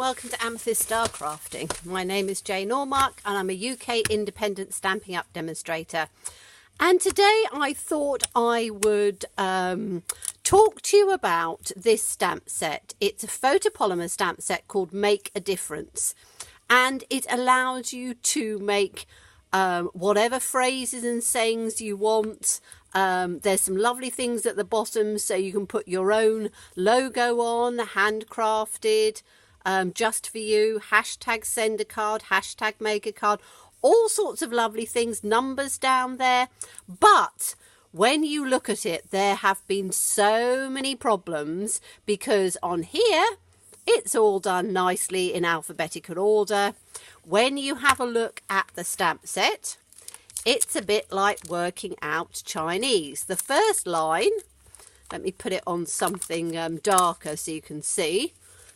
welcome to Amethyst Star Crafting. My name is Jane Ormark and I'm a UK independent Stampin' Up demonstrator. And today I thought I would talk to you about this stamp set. It's a photopolymer stamp set called Make a Difference. And it allows you to make whatever phrases and sayings you want. There's some lovely things at the bottom so you can put your own logo on, handcrafted, just for you, hashtag send a card, hashtag make a card, all sorts of lovely things, numbers down there. But when you look at it, there have been so many problems because on here, it's all done nicely in alphabetical order. When you have a look at the stamp set, it's a bit like working out Chinese. The first line, let me put it on something darker so you can see.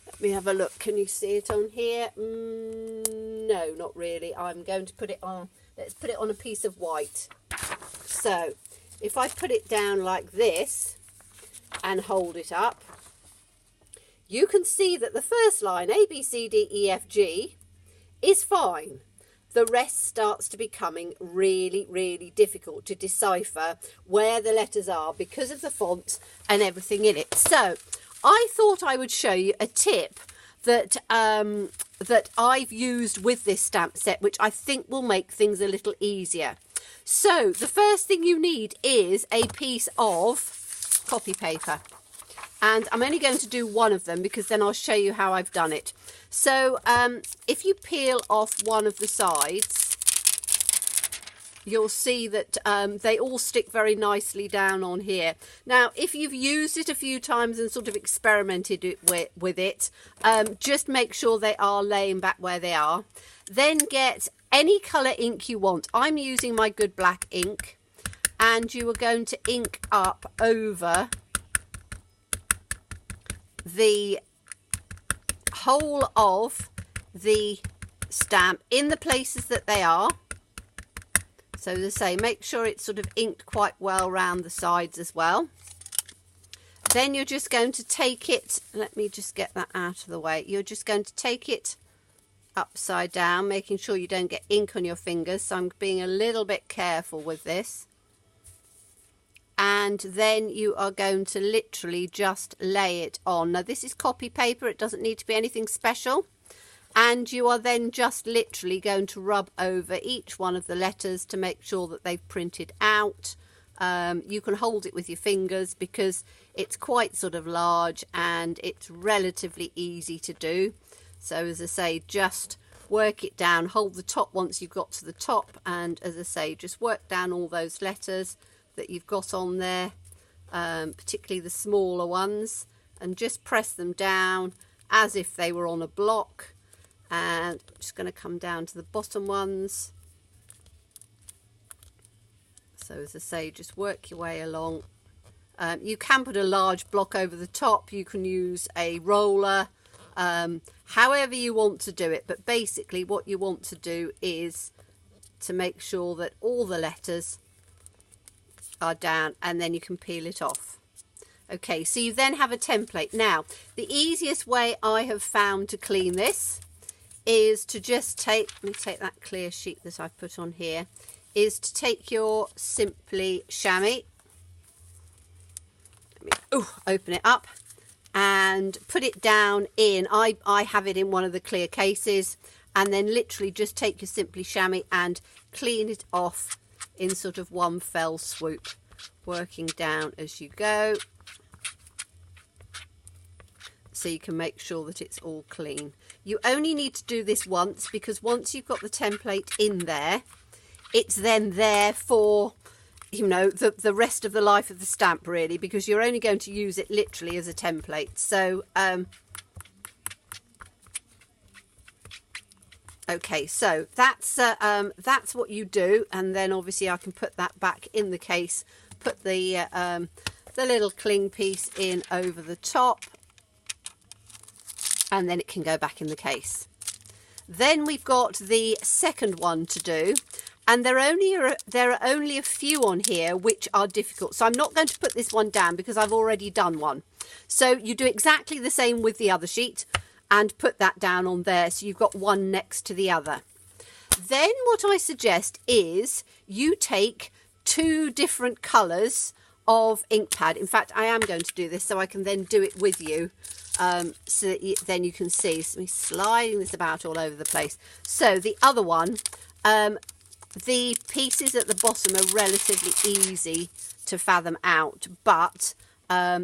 Let me have a look. Can you see it on here? No, not really. I'm going to put it on, let's put it on a piece of white. So if I put it down like this and hold it up, you can see that the first line, A, B, C, D, E, F, G, is fine. The rest starts to becoming really, really difficult to decipher where the letters are because of the font and everything in it. So I thought I would show you a tip that that I've used with this stamp set, which I think will make things a little easier. So the first thing you need is a piece of copy paper. And I'm only going to do one of them because then I'll show you how I've done it. So if you peel off one of the sides, you'll see that they all stick very nicely down on here. Now, if you've used it a few times and sort of experimented with it, just make sure they are laying back where they are. Then get any colour ink you want. I'm using my good black ink, and you are going to ink up over the whole of the stamp in the places that they are. So as I say, make sure it's sort of inked quite well around the sides as well. Then you're just going to take it, let me just get that out of the way. You're just going to take it upside down, making sure you don't get ink on your fingers. So I'm being a little bit careful with this. And then you are going to literally just lay it on. Now this is copy paper, it doesn't need to be anything special. And you are then just literally going to rub over each one of the letters to make sure that they've printed out. You can hold it with your fingers because it's quite sort of large and it's relatively easy to do. So as I say, just work it down, hold the top once you've got to the top, and as I say, just work down all those letters that you've got on there, particularly the smaller ones, and just press them down as if they were on a block. And I'm just going to come down to the bottom ones. So as I say, just work your way along. You can put a large block over the top, you can use a roller, however you want to do it, but basically what you want to do is to make sure that all the letters are down, and then you can peel it off. Okay, so you then have a template. Now the easiest way I have found to clean this is to just take, let me take that clear sheet that I've put on here, is to take your Simply chamois, open it up and put it down in, I have it in one of the clear cases, and then literally just take your Simply chamois and clean it off in sort of one fell swoop, working down as you go, so you can make sure that it's all clean. You only need to do this once, because once you've got the template in there, it's then there for, you know, the rest of the life of the stamp, really, because you're only going to use it literally as a template. So okay, so that's what you do, and then obviously I can put that back in the case, put the little cling piece in over the top, and then it can go back in the case. Then we've got the second one to do, and there are only a few on here which are difficult, so I'm not going to put this one down because I've already done one. So you do exactly the same with the other sheet. and put that down on there, so you've got one next to the other. Then what I suggest is you take 2 different colours of ink pad. In fact, I am going to do this so I can then do it with you, so that then you can see. So me sliding this about all over the place. So the other one, the pieces at the bottom are relatively easy to fathom out, but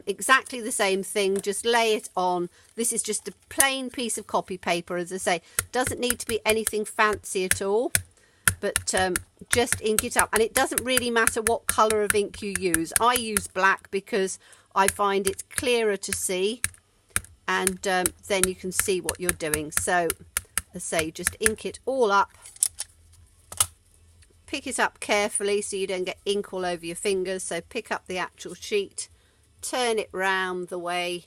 exactly the same thing, just lay it on. This is just a plain piece of copy paper, as I say, doesn't need to be anything fancy at all, but just ink it up. And it doesn't really matter what colour of ink you use. I use black because I find it's clearer to see, and then you can see what you're doing. So as I say, just ink it all up. Pick it up carefully so you don't get ink all over your fingers. So pick up the actual sheet, turn it round the way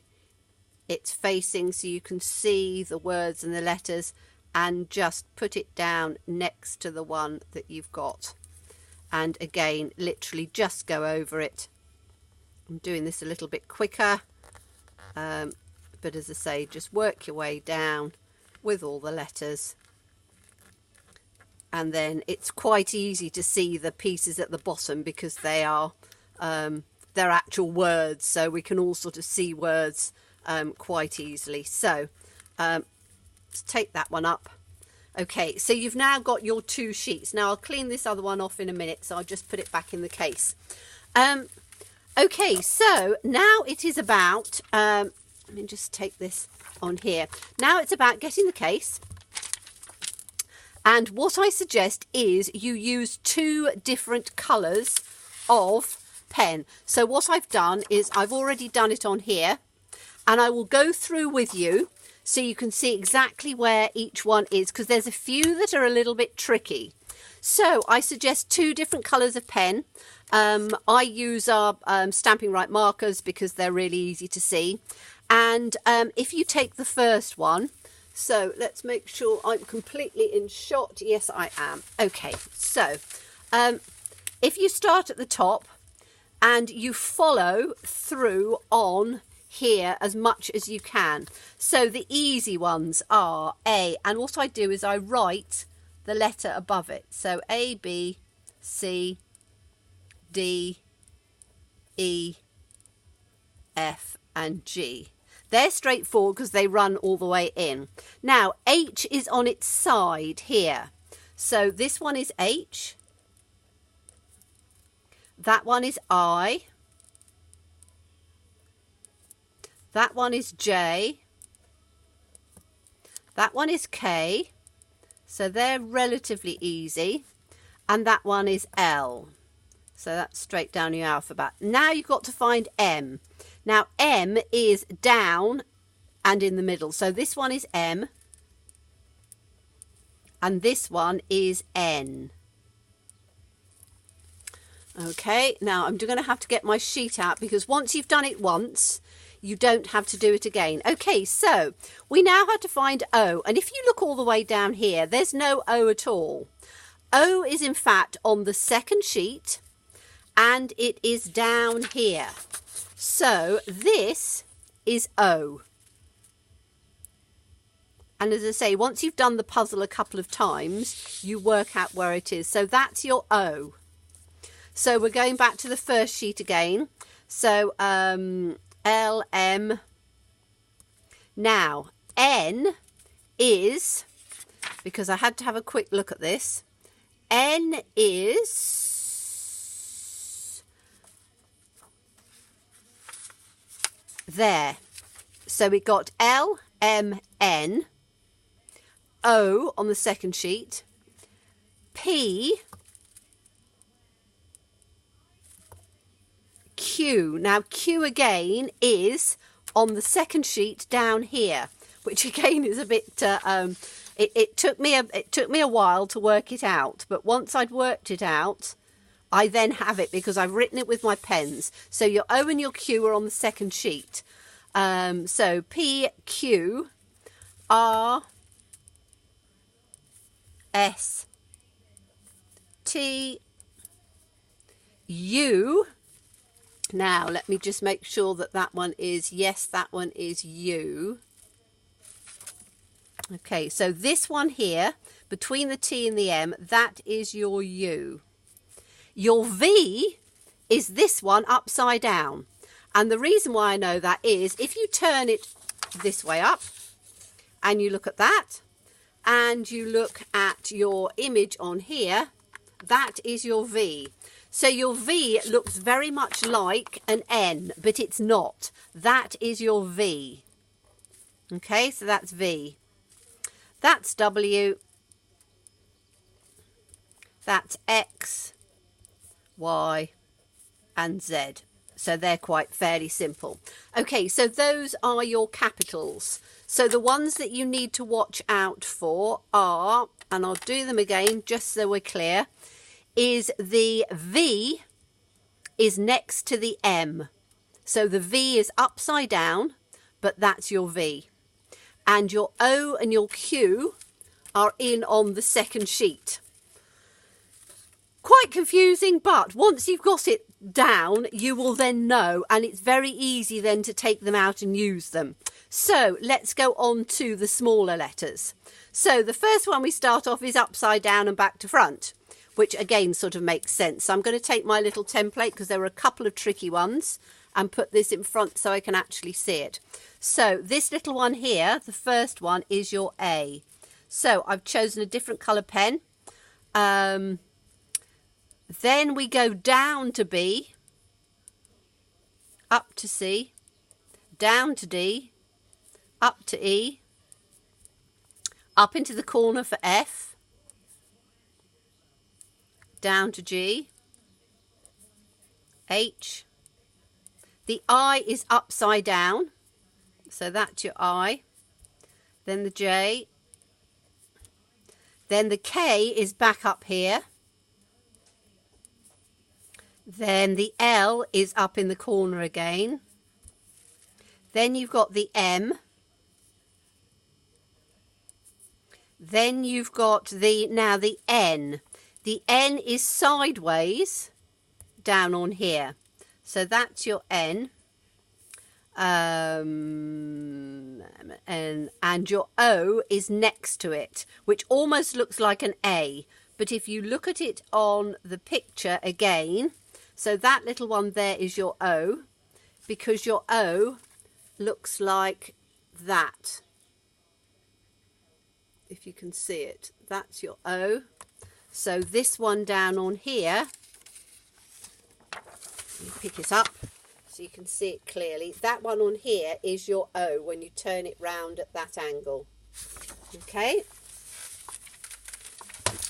it's facing so you can see the words and the letters, and just put it down next to the one that you've got. And again, literally just go over it. I'm doing this a little bit quicker, but as I say, just work your way down with all the letters. And then it's quite easy to see the pieces at the bottom because they are they're actual words, so we can all sort of see words quite easily. So let's take that one up. Okay, so you've now got your 2 sheets. Now I'll clean this other one off in a minute, so I'll just put it back in the case. Okay, so now it is about, let me just take this on here. Now it's about getting the case. And what I suggest is you use 2 different colours of pen. So what I've done is I've already done it on here, and I will go through with you so you can see exactly where each one is, because there's a few that are a little bit tricky. So I suggest 2 different colours of pen. I use our Stampin' Right markers because they're really easy to see. And if you take the first one, so let's make sure I'm completely in shot. Yes, I am. Okay, so if you start at the top and you follow through on here as much as you can. So the easy ones are A, and what I do is I write the letter above it. So A, B, C, D, E, F and G. They're straightforward because they run all the way in. Now H is on its side here. So this one is H. That one is I. That one is J. That one is K. So they're relatively easy. And that one is L. So that's straight down your alphabet. Now you've got to find M. Now M is down and in the middle. So this one is M. And this one is N. Okay, now I'm going to have to get my sheet out because once you've done it once, you don't have to do it again. Okay, so we now have to find O. And if you look all the way down here, there's no O at all. O is in fact on the second sheet and it is down here. So this is O. And as I say, once you've done the puzzle a couple of times, you work out where it is. So that's your O. So we're going back to the first sheet again. So L, M. Now N is, because I had to have a quick look at this, N is there. So we got L, M, N, O on the second sheet, P, Q. Now Q again is on the second sheet down here, which again is a bit it took me a while to work it out, but once I'd worked it out, I then have it because I've written it with my pens. So your O and your Q are on the second sheet. So P, Q, R, S, T, U. Now let me just make sure that that one is, yes, that one is U. Okay, so this one here, between the T and the M, that is your U. Your V is this one upside down. And the reason why I know that is if you turn it this way up and you look at that and you look at your image on here, that is your V. So your V looks very much like an N, but it's not. That is your V. Okay, so that's V. That's W. That's X, Y, and Z. So they're quite fairly simple. Okay, so those are your capitals. So the ones that you need to watch out for are, and I'll do them again just so we're clear, is the V is next to the M. So the V is upside down, but that's your V. And your O and your Q are in on the second sheet. Quite confusing, but once you've got it down, you will then know, and it's very easy then to take them out and use them. So let's go on to the smaller letters. So the first one we start off is upside down and back to front, which again sort of makes sense. So I'm going to take my little template, because there are a couple of tricky ones, and put this in front so I can actually see it. So this little one here, the first one, is your A. So I've chosen a different colour pen. Then we go down to B, up to C, down to D, up to E, up into the corner for F, down to G, H. The I is upside down, so that's your I. Then the J. Then the K is back up here. Then the L is up in the corner again. Then you've got the M. Then you've got the N. The N is sideways down on here. So that's your N. And your O is next to it, which almost looks like an A. But if you look at it on the picture again, so that little one there is your O, because your O looks like that. If you can see it, that's your O. So this one down on here, you pick it up so you can see it clearly. That one on here is your O when you turn it round at that angle. Okay.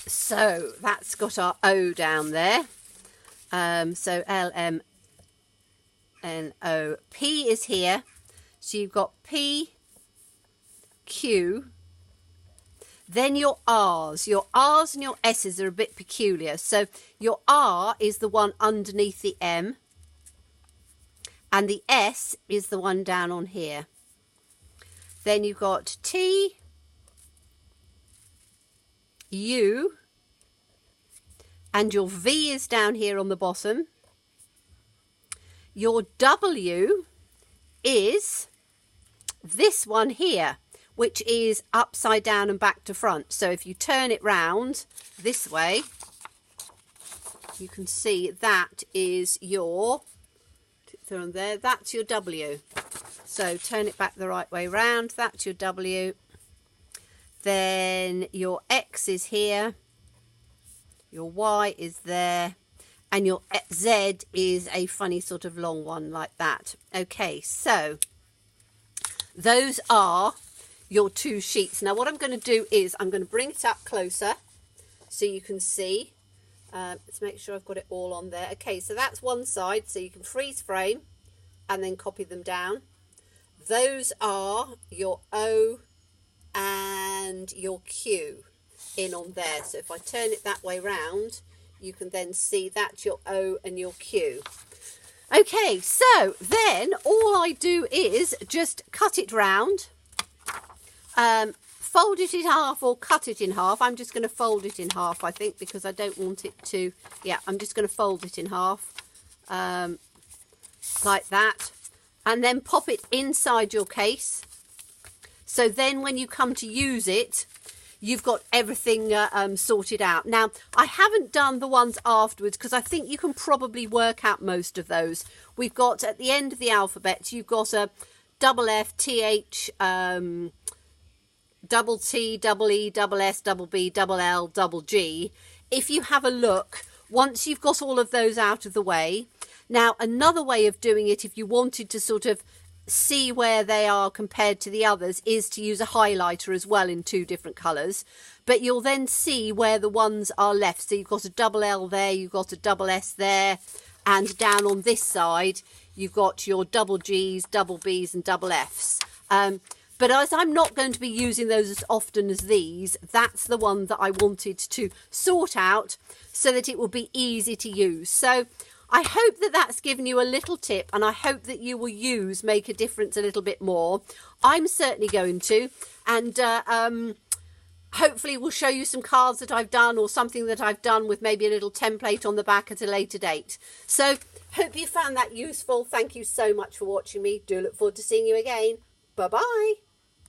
So that's got our O down there. So L, M, N, O. P is here. So you've got P, Q. Then your R's. Your R's and your S's are a bit peculiar. So your R is the one underneath the M. And the S is the one down on here. Then you've got T, U, and your V is down here on the bottom. Your W is this one here, which is upside down and back to front. So if you turn it round this way, you can see that is your, on there, that's your W. So turn it back the right way round, that's your W. Then your X is here, your Y is there, and your Z is a funny sort of long one like that. Okay, so those are your two sheets. Now what I'm going to do is I'm going to bring it up closer so you can see. Let's make sure I've got it all on there. Okay, so that's one side, so you can freeze frame and then copy them down. Those are your O and your Q in on there. So if I turn it that way round, you can then see that's your O and your Q. Okay, so then all I do is just cut it round, fold it in half or cut it in half. I'm just going to fold it in half, I think, because I don't want it to, yeah, I'm just going to fold it in half like that, and then pop it inside your case. So then when you come to use it, you've got everything sorted out. Now, I haven't done the ones afterwards because I think you can probably work out most of those. We've got at the end of the alphabet, you've got a double F, TH, double T, double E, double S, double B, double L, double G. If you have a look, once you've got all of those out of the way, now another way of doing it, if you wanted to sort of see where they are compared to the others, is to use a highlighter as well in 2 different colours. But you'll then see where the ones are left. So you've got a double L there, you've got a double S there, and down on this side, you've got your double G's, double B's and double F's. But as I'm not going to be using those as often as these, that's the one that I wanted to sort out so that it will be easy to use. So I hope that that's given you a little tip, and I hope that you will Make a Difference a little bit more. I'm certainly going to, and hopefully we'll show you some cards that I've done or something that I've done with maybe a little template on the back at a later date. So hope you found that useful. Thank you so much for watching me. Do look forward to seeing you again. Bye-bye.